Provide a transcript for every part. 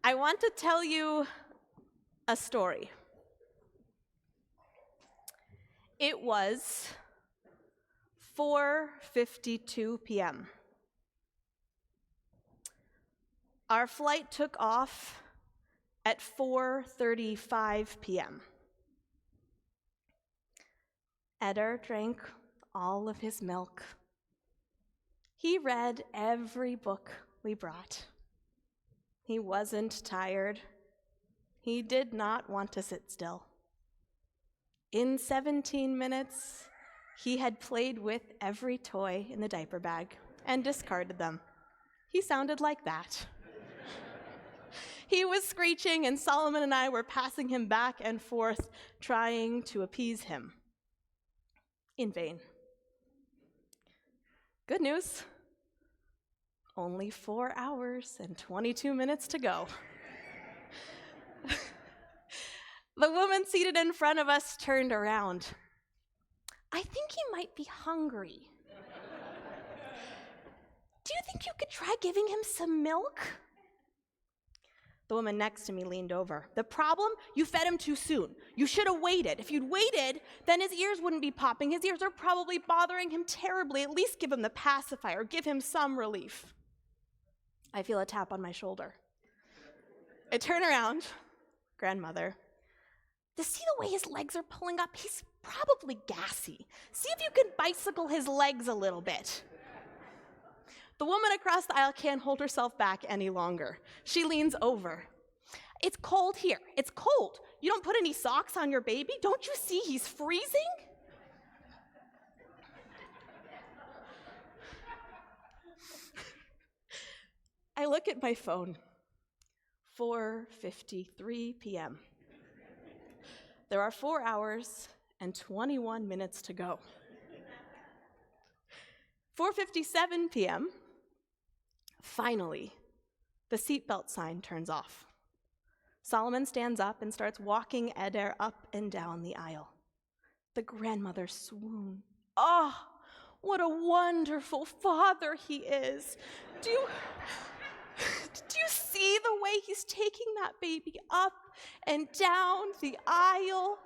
I want to tell you a story. It was 4:52 p.m. Our flight took off at 4:35 p.m. Eder drank all of his milk. He read every book we brought. He wasn't tired. He did not want to sit still. In 17 minutes, he had played with every toy in the diaper bag and discarded them. He sounded like that. He was screeching, and Solomon and I were passing him back and forth, trying to appease him. In vain. Good news. Only 4 hours and 22 minutes to go. The woman seated in front of us turned around. I think he might be hungry. Do you think you could try giving him some milk? The woman next to me leaned over. The problem? You fed him too soon. You should have waited. If you'd waited, then his ears wouldn't be popping. His ears are probably bothering him terribly. At least give him the pacifier. Give him some relief. I feel a tap on my shoulder. I turn around. Grandmother. To see the way his legs are pulling up, he's probably gassy. See if you can bicycle his legs a little bit. The woman across the aisle can't hold herself back any longer. She leans over. It's cold here. It's cold. You don't put any socks on your baby? Don't you see he's freezing? I look at my phone. 4:53 p.m. There are 4 hours and 21 minutes to go. 4:57 p.m. Finally, the seatbelt sign turns off. Solomon stands up and starts walking Eder up and down the aisle. The grandmother swoon. Oh, what a wonderful father he is. Do you see the way he's taking that baby up and down the aisle?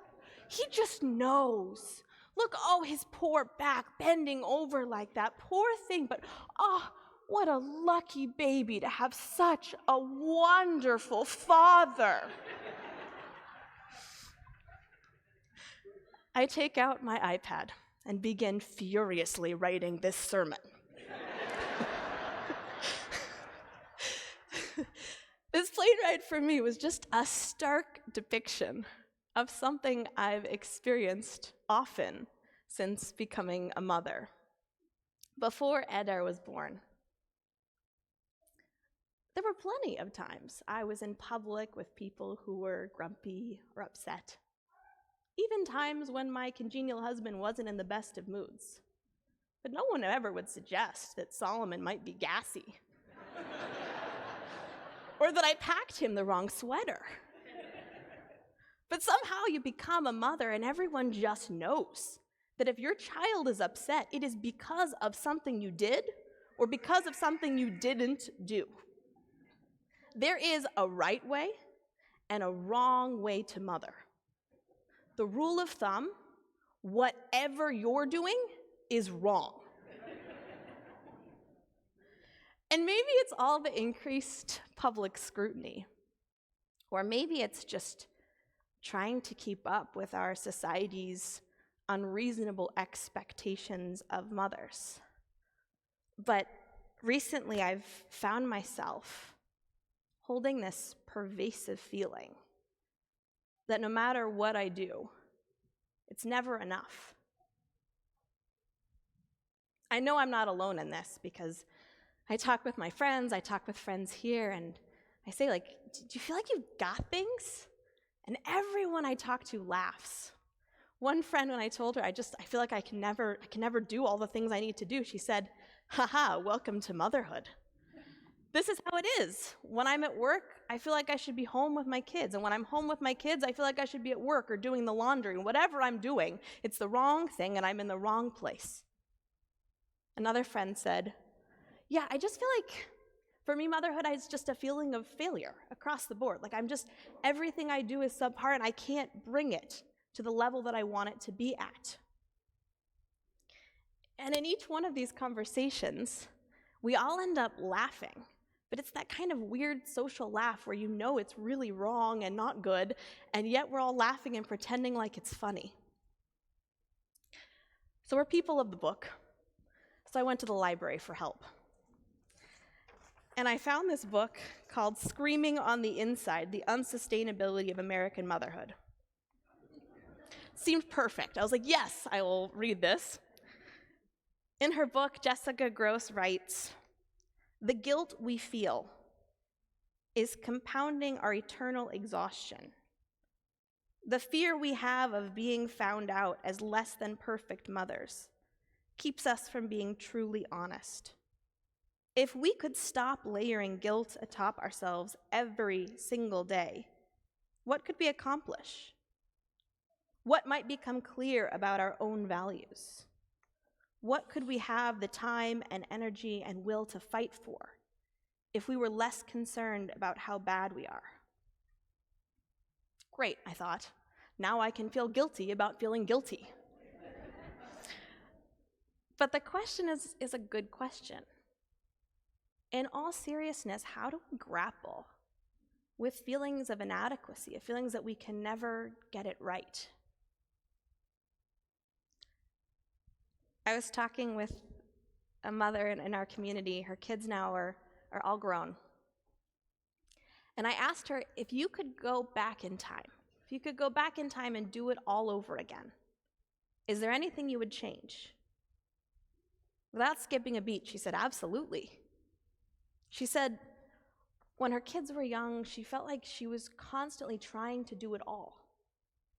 He just knows. Look, oh, his poor back bending over like that. Poor thing, but oh, what a lucky baby to have such a wonderful father. I take out my iPad and begin furiously writing this sermon. This plane ride for me was just a stark depiction of something I've experienced often since becoming a mother. Before Eder was born, there were plenty of times I was in public with people who were grumpy or upset. Even times when my congenial husband wasn't in the best of moods. But no one ever would suggest that Solomon might be gassy. Or that I packed him the wrong sweater. But somehow you become a mother and everyone just knows that if your child is upset, it is because of something you did or because of something you didn't do. There is a right way and a wrong way to mother. The rule of thumb, whatever you're doing is wrong. And maybe it's all the increased public scrutiny, or maybe it's just trying to keep up with our society's unreasonable expectations of mothers. But recently I've found myself holding this pervasive feeling that no matter what I do, it's never enough. I know I'm not alone in this because I talk with my friends, I talk with friends here, and I say, like, do you feel like you've got things? And everyone I talk to laughs. One friend, when I told her, I feel like I can never do all the things I need to do, she said, haha, welcome to motherhood. This is how it is. When I'm at work, I feel like I should be home with my kids. And when I'm home with my kids, I feel like I should be at work or doing the laundry. And whatever I'm doing, it's the wrong thing and I'm in the wrong place. Another friend said, yeah, I just feel like For me, motherhood is just a feeling of failure across the board. Like everything I do is subpar and I can't bring it to the level that I want it to be at. And in each one of these conversations, we all end up laughing. But it's that kind of weird social laugh where you know it's really wrong and not good, and yet we're all laughing and pretending like it's funny. So we're people of the book. So I went to the library for help. And I found this book called Screaming on the Inside, The Unsustainability of American Motherhood. Seemed perfect. I was like, yes, I will read this. In her book, Jessica Gross writes, "The guilt we feel is compounding our eternal exhaustion. The fear we have of being found out as less than perfect mothers keeps us from being truly honest. If we could stop layering guilt atop ourselves every single day, what could we accomplish? What might become clear about our own values? What could we have the time and energy and will to fight for if we were less concerned about how bad we are?" Great, I thought. Now I can feel guilty about feeling guilty. But the question is a good question. In all seriousness, how do we grapple with feelings of inadequacy, of feelings that we can never get it right? I was talking with a mother in our community. Her kids now are all grown. And I asked her, if you could go back in time, if you could go back in time and do it all over again, is there anything you would change? Without skipping a beat, she said, absolutely. She said, when her kids were young, she felt like she was constantly trying to do it all.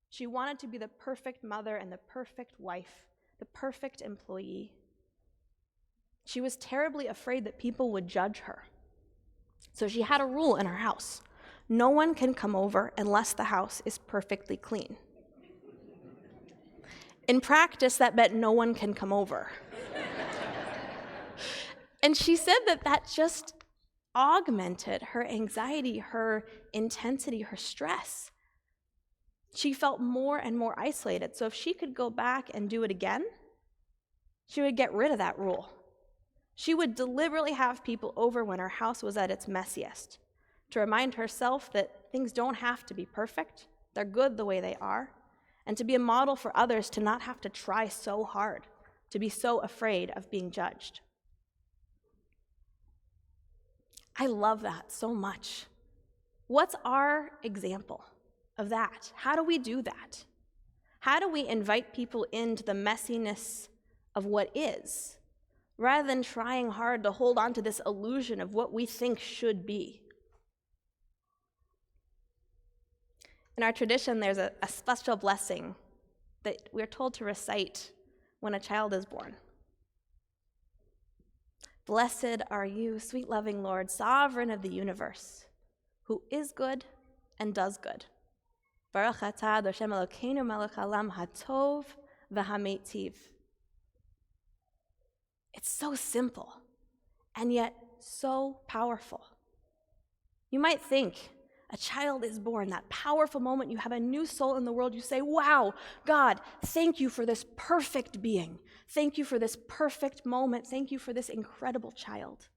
She wanted to be the perfect mother and the perfect wife, the perfect employee. She was terribly afraid that people would judge her. So she had a rule in her house. No one can come over unless the house is perfectly clean. In practice, that meant no one can come over. And she said that just augmented her anxiety, her intensity, her stress. She felt more and more isolated. So if she could go back and do it again, she would get rid of that rule. She would deliberately have people over when her house was at its messiest, to remind herself that things don't have to be perfect, they're good the way they are, and to be a model for others to not have to try so hard, to be so afraid of being judged. I love that so much. What's our example of that? How do we do that? How do we invite people into the messiness of what is, rather than trying hard to hold on to this illusion of what we think should be? In our tradition, there's a special blessing that we're told to recite when a child is born. Blessed are you, sweet loving Lord, sovereign of the universe, who is good and does good. Baruch atah Hashem Elokeinu melech haolam hatov v'hameitiv. It's so simple, and yet so powerful. You might think, a child is born, that powerful moment, you have a new soul in the world, you say, wow, God, thank you for this perfect being. Thank you for this perfect moment. Thank you for this incredible child.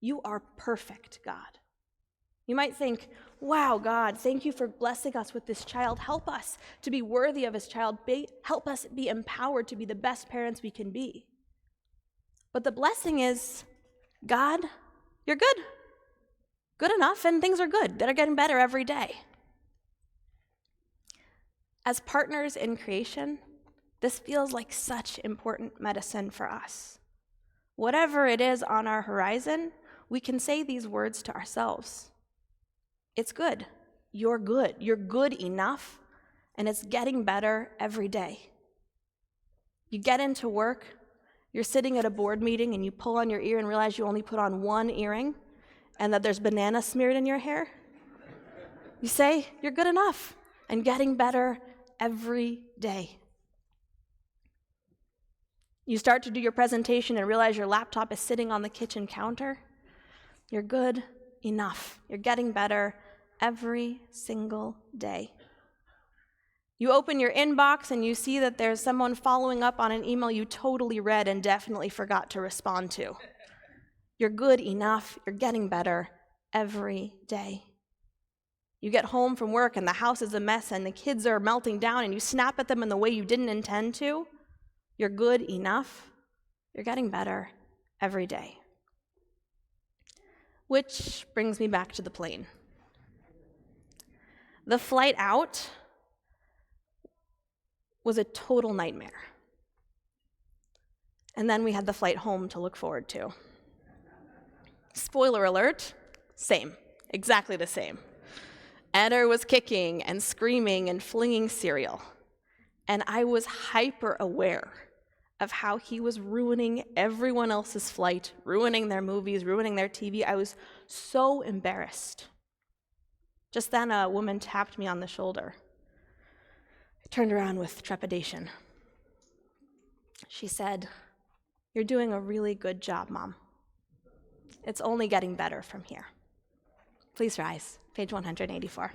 You are perfect, God. You might think, wow, God, thank you for blessing us with this child. Help us to be worthy of this child. Help us be empowered to be the best parents we can be. But the blessing is, God, you're good. Good enough, and things are good. They're getting better every day. As partners in creation, this feels like such important medicine for us. Whatever it is on our horizon, we can say these words to ourselves. It's good. You're good. You're good enough, and it's getting better every day. You get into work, you're sitting at a board meeting, and you pull on your ear and realize you only put on one earring, and that there's banana smeared in your hair. You say, you're good enough, and getting better every day. You start to do your presentation and realize your laptop is sitting on the kitchen counter. You're good enough. You're getting better every single day. You open your inbox and you see that there's someone following up on an email you totally read and definitely forgot to respond to. You're good enough. You're getting better every day. You get home from work and the house is a mess and the kids are melting down and you snap at them in the way you didn't intend to. You're good enough. You're getting better every day. Which brings me back to the plane. The flight out was a total nightmare. And then we had the flight home to look forward to. Spoiler alert, same, exactly the same. Eder was kicking and screaming and flinging cereal. And I was hyper aware of how he was ruining everyone else's flight, ruining their movies, ruining their TV. I was so embarrassed. Just then, a woman tapped me on the shoulder. I turned around with trepidation. She said, "You're doing a really good job, Mom. It's only getting better from here." Please rise, page 184.